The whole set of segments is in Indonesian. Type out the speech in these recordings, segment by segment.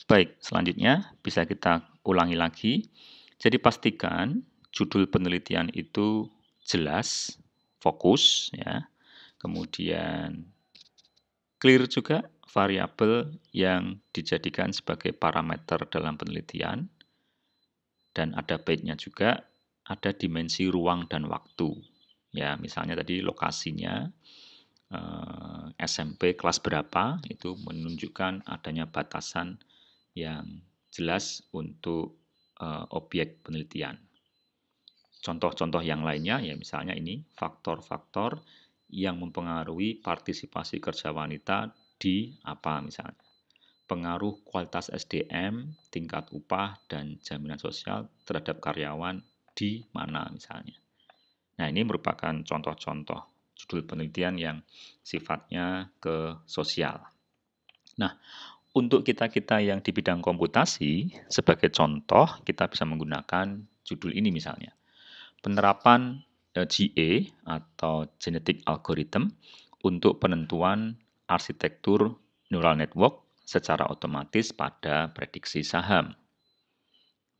Baik, selanjutnya bisa kita ulangi lagi. Jadi pastikan judul penelitian itu jelas, fokus ya. Kemudian clear juga variabel yang dijadikan sebagai parameter dalam penelitian. Dan ada baiknya juga ada dimensi ruang dan waktu. Ya, misalnya tadi lokasinya SMP kelas berapa itu menunjukkan adanya batasan yang jelas untuk objek penelitian. Contoh-contoh yang lainnya ya misalnya ini faktor-faktor yang mempengaruhi partisipasi kerja wanita di apa misalnya. Pengaruh kualitas SDM, tingkat upah, dan jaminan sosial terhadap karyawan di mana misalnya. Nah, ini merupakan contoh-contoh judul penelitian yang sifatnya ke sosial. Nah, untuk kita-kita yang di bidang komputasi, sebagai contoh kita bisa menggunakan judul ini misalnya. Penerapan GA atau Genetic Algorithm untuk penentuan arsitektur neural network secara otomatis pada prediksi saham.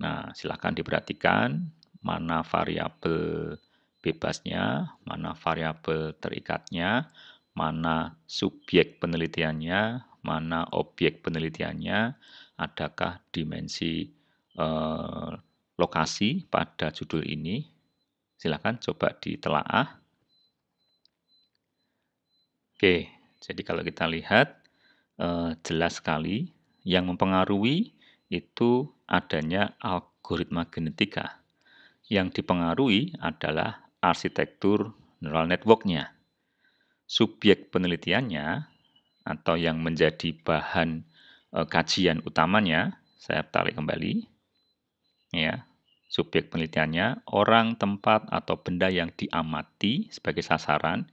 Nah, silakan diperhatikan mana variabel bebasnya, mana variabel terikatnya, mana subjek penelitiannya, mana objek penelitiannya, adakah dimensi lokasi pada judul ini. Silakan coba ditelaah. Oke, jadi kalau kita lihat jelas sekali yang mempengaruhi itu adanya algoritma genetika. Yang dipengaruhi adalah arsitektur neural network-nya. Subjek penelitiannya atau yang menjadi bahan kajian utamanya, saya tarik kembali. Ya, subjek penelitiannya orang, tempat, atau benda yang diamati sebagai sasaran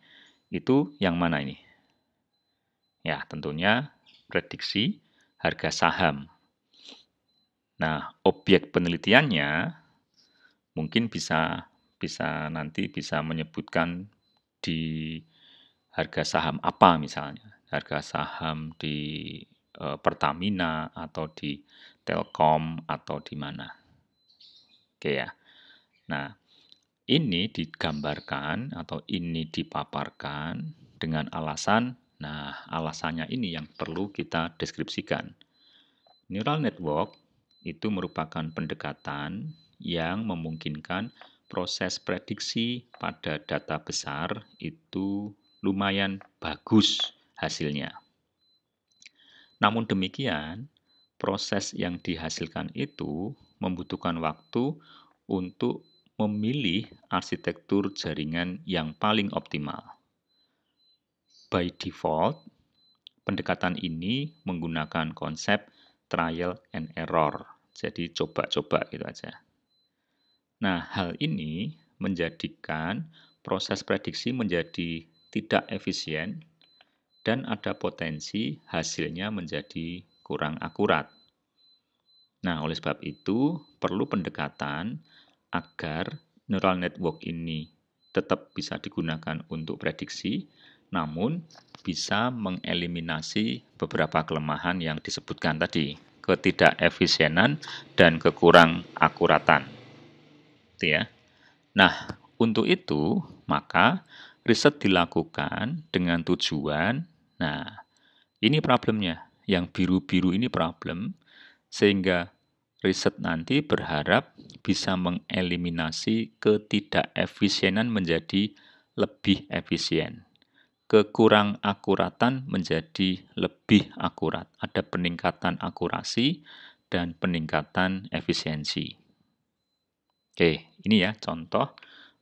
itu yang mana ini? Ya, tentunya prediksi harga saham. Nah, objek penelitiannya mungkin bisa nanti bisa menyebutkan di harga saham apa misalnya. Harga saham di Pertamina atau di Telkom atau di mana. Oke ya. Nah, ini digambarkan atau ini dipaparkan dengan alasan, nah alasannya ini yang perlu kita deskripsikan. Neural network itu merupakan pendekatan yang memungkinkan proses prediksi pada data besar itu lumayan bagus hasilnya. Namun demikian, proses yang dihasilkan itu membutuhkan waktu untuk memilih arsitektur jaringan yang paling optimal. By default, pendekatan ini menggunakan konsep trial and error. Jadi coba-coba gitu aja. Nah, hal ini menjadikan proses prediksi menjadi tidak efisien dan ada potensi hasilnya menjadi kurang akurat. Nah, oleh sebab itu perlu pendekatan agar neural network ini tetap bisa digunakan untuk prediksi, namun bisa mengeliminasi beberapa kelemahan yang disebutkan tadi, ketidakefisienan dan kekurang akuratan. Itu ya. Nah, untuk itu maka riset dilakukan dengan tujuan, nah ini problemnya, yang biru-biru ini problem, sehingga riset nanti berharap bisa mengeliminasi ketidakefisienan menjadi lebih efisien. Kekurang akuratan menjadi lebih akurat. Ada peningkatan akurasi dan peningkatan efisiensi. Oke, ini ya contoh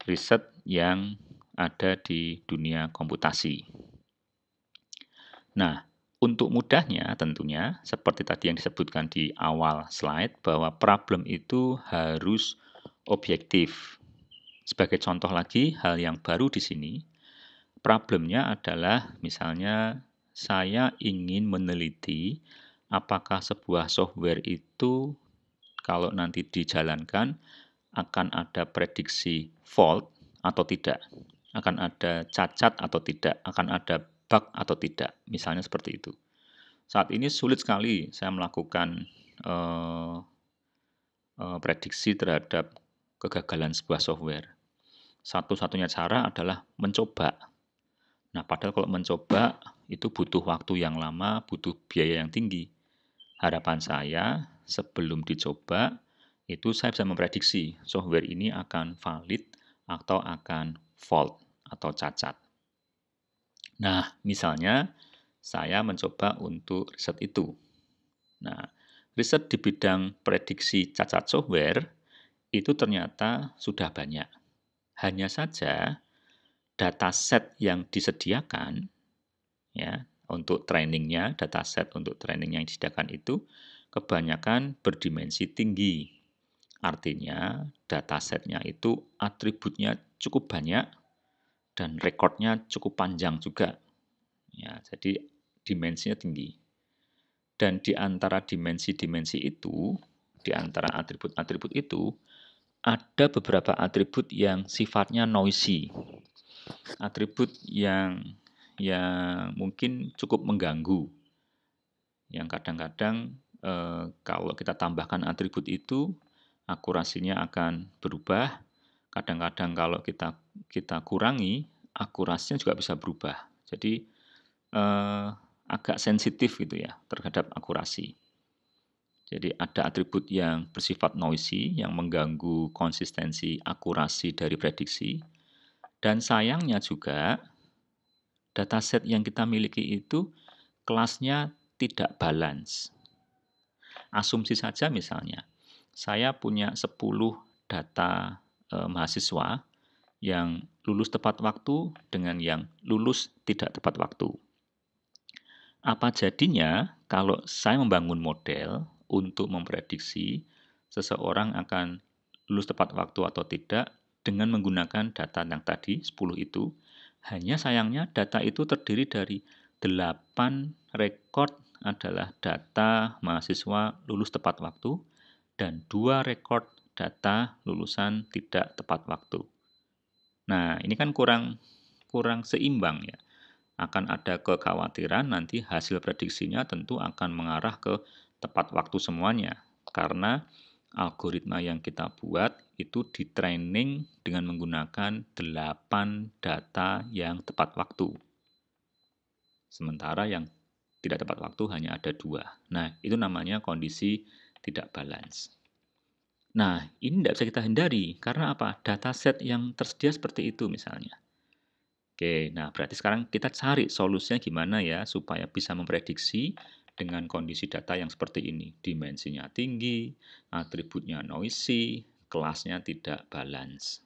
riset yang ada di dunia komputasi. Nah, untuk mudahnya tentunya, seperti tadi yang disebutkan di awal slide, bahwa problem itu harus objektif. Sebagai contoh lagi, hal yang baru di sini, problemnya adalah misalnya saya ingin meneliti apakah sebuah software itu kalau nanti dijalankan akan ada prediksi fault atau tidak, akan ada cacat atau tidak, akan ada bug atau tidak, misalnya seperti itu. Saat ini sulit sekali saya melakukan eee prediksi terhadap kegagalan sebuah software. Satu-satunya cara adalah mencoba. Nah, padahal kalau mencoba itu butuh waktu yang lama, butuh biaya yang tinggi. Harapan saya sebelum dicoba itu saya bisa memprediksi software ini akan valid atau akan fault atau cacat. Nah, misalnya saya mencoba untuk riset itu. Nah, riset di bidang prediksi cacat software itu ternyata sudah banyak. Hanya saja dataset yang disediakan ya untuk trainingnya, dataset untuk training yang disediakan itu kebanyakan berdimensi tinggi. Artinya datasetnya itu atributnya cukup banyak dan rekodnya cukup panjang juga. Ya, jadi dimensinya tinggi. Dan di antara dimensi-dimensi itu, di antara atribut-atribut itu, ada beberapa atribut yang sifatnya noisy. Atribut yang mungkin cukup mengganggu. Yang kadang-kadang kalau kita tambahkan atribut itu, akurasinya akan berubah. Kadang-kadang kalau kita kurangi, akurasinya juga bisa berubah. Jadi agak sensitif gitu ya terhadap akurasi. Jadi ada atribut yang bersifat noisy, yang mengganggu konsistensi akurasi dari prediksi. Dan sayangnya juga, dataset yang kita miliki itu kelasnya tidak balance. Asumsi saja misalnya, saya punya 10 data mahasiswa yang lulus tepat waktu dengan yang lulus tidak tepat waktu. Apa jadinya kalau saya membangun model untuk memprediksi seseorang akan lulus tepat waktu atau tidak dengan menggunakan data yang tadi 10 itu, hanya sayangnya data itu terdiri dari 8 rekod adalah data mahasiswa lulus tepat waktu dan 2 rekod data lulusan tidak tepat waktu. Nah, ini kan kurang seimbang ya. Akan ada kekhawatiran nanti hasil prediksinya tentu akan mengarah ke tepat waktu semuanya. Karena algoritma yang kita buat itu di-training dengan menggunakan 8 data yang tepat waktu. Sementara yang tidak tepat waktu hanya ada 2. Nah, itu namanya kondisi tidak balance. Nah, ini tidak bisa kita hindari. Karena apa? Dataset yang tersedia seperti itu misalnya. Oke, nah berarti sekarang kita cari solusinya gimana ya supaya bisa memprediksi dengan kondisi data yang seperti ini. Dimensinya tinggi, atributnya noisy, kelasnya tidak balance.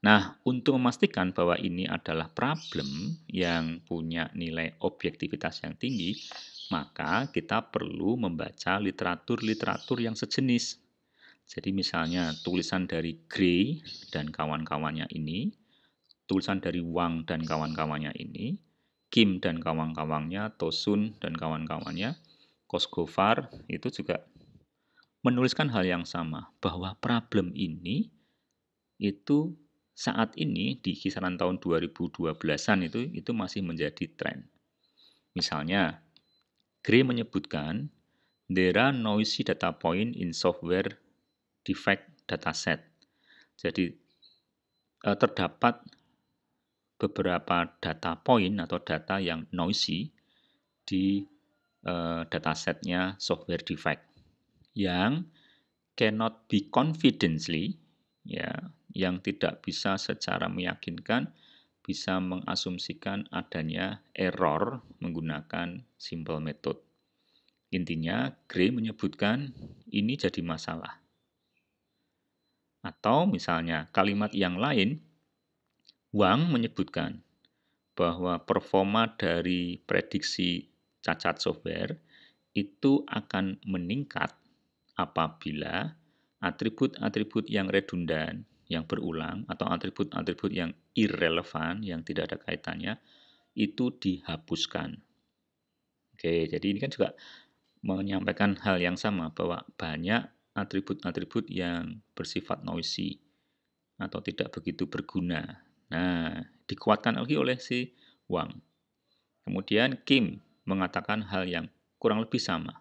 Nah, untuk memastikan bahwa ini adalah problem yang punya nilai objektivitas yang tinggi, maka kita perlu membaca literatur-literatur yang sejenis. Jadi misalnya tulisan dari Gray dan kawan-kawannya ini, tulisan dari Wang dan kawan-kawannya ini, Kim dan kawan-kawannya, Tosun dan kawan-kawannya, Kosgovar itu juga menuliskan hal yang sama, bahwa problem ini itu saat ini di kisaran tahun 2012-an itu masih menjadi tren. Misalnya, Gray menyebutkan there are noisy data point in software defect dataset. Jadi terdapat beberapa data point atau data yang noisy di datasetnya software defect yang cannot be confidently ya, yang tidak bisa secara meyakinkan bisa mengasumsikan adanya error menggunakan simple method. Intinya, Gray menyebutkan ini jadi masalah. Atau misalnya kalimat yang lain, Wang menyebutkan bahwa performa dari prediksi cacat software itu akan meningkat apabila atribut-atribut yang redundan, yang berulang, atau atribut-atribut yang irrelevan, yang tidak ada kaitannya, itu dihapuskan. Oke, jadi ini kan juga menyampaikan hal yang sama, bahwa banyak atribut-atribut yang bersifat noisy, atau tidak begitu berguna. Nah, dikuatkan lagi oleh si Wang. Kemudian Kim mengatakan hal yang kurang lebih sama,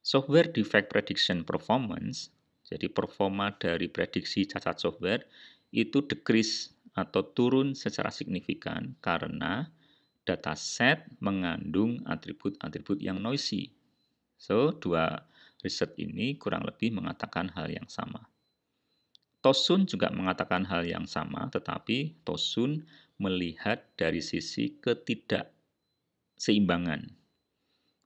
Software defect prediction performance, jadi performa dari prediksi cacat software, itu decrease atau turun secara signifikan karena dataset mengandung atribut-atribut yang noisy. So, dua riset ini kurang lebih mengatakan hal yang sama. Tosun juga mengatakan hal yang sama, tetapi Tosun melihat dari sisi ketidakseimbangan.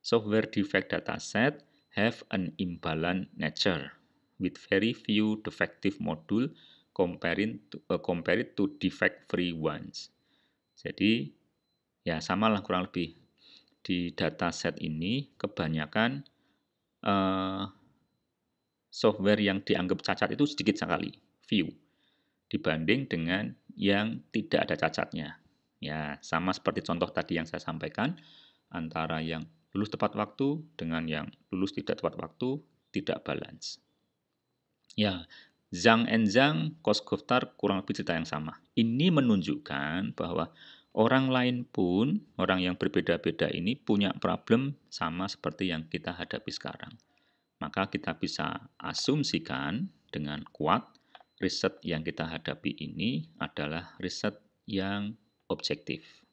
Software defect dataset have an imbalance nature with very few defective module compared to defect-free ones. Jadi, ya samalah kurang lebih. Di dataset ini kebanyakan software yang dianggap cacat itu sedikit sekali, few, dibanding dengan yang tidak ada cacatnya. Ya, sama seperti contoh tadi yang saya sampaikan, antara yang lulus tepat waktu dengan yang lulus tidak tepat waktu, tidak balance. Ya, Zhang and Zhang, Koskoftar kurang lebih cerita yang sama. Ini menunjukkan bahwa orang lain pun, orang yang berbeda-beda ini punya problem sama seperti yang kita hadapi sekarang. Maka kita bisa asumsikan dengan kuat, riset yang kita hadapi ini adalah riset yang objektif.